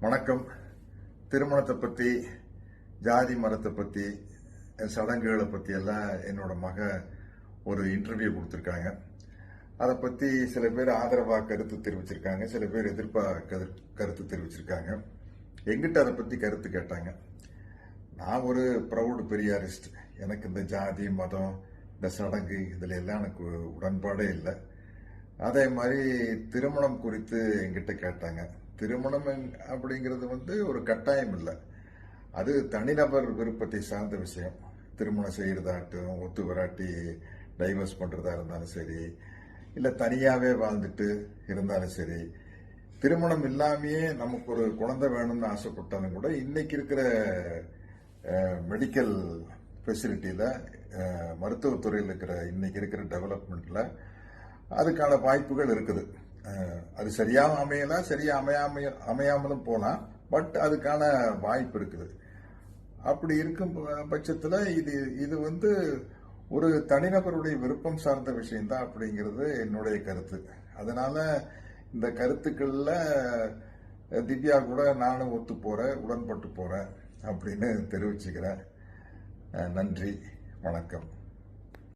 வணக்கம். திருமணத்தை பற்றி, ஜாதி மதத்தை பற்றி, சடங்குகளை பற்றி எல்லாம் என்னோட மக ஒரு இன்டர்வியூ கொடுத்துருக்காங்க. அதை பற்றி சில பேர் ஆதரவாக கருத்து தெரிவிச்சிருக்காங்க, சில பேர் எதிர்ப்பாக கருத்து தெரிவிச்சிருக்காங்க. எங்கிட்ட அதை பற்றி கருத்து கேட்டாங்க. நான் ஒரு ப்ரௌடு பெரியாரிஸ்ட். எனக்கு இந்த ஜாதி மதம் இந்த சடங்கு இதில் எல்லாம் எனக்கு உடன்பாடே இல்லை. அதே மாதிரி திருமணம் குறித்து எங்கிட்ட கேட்டாங்க. திருமணம் அப்படிங்கிறது ஒரு கட்டாயம் இல்லை, அது தனிநபர் விருப்பத்தை சார்ந்த விஷயம். திருமணம் செய்யறதாட்டும், ஒத்து வராட்டி டைவர்ஸ் பண்றதா இருந்தாலும் சரி, இல்லை தனியாவே வாழ்ந்துட்டு இருந்தாலும் சரி, திருமணம் இல்லாமையே நமக்கு ஒரு குழந்தை வேணும்னு ஆசைப்பட்டாலும் கூட இன்னைக்கு இருக்கிற மெடிக்கல் ஃபெசிலிட்டியில, மருத்துவத்துறையில் இன்னைக்கு இருக்கிற டெவலப்மெண்ட்ல அதுக்கான வாய்ப்புகள் இருக்குது. அது சரியாக அமையலாம், சரியா அமையாமலும் போகலாம், பட் அதுக்கான வாய்ப்பு இருக்குது. அப்படி இருக்கும் பட்சத்தில் இது ஒரு தனிநபருடைய விருப்பம் சார்ந்த விஷயம்தான் அப்படிங்கிறது என்னுடைய கருத்து. அதனால இந்த கருத்துக்கள்ல திவ்யா கூட நானும் ஒத்து போறேன், உடன்பட்டு போறேன் அப்படின்னு தெரிவிச்சுக்கிறேன். நன்றி, வணக்கம்.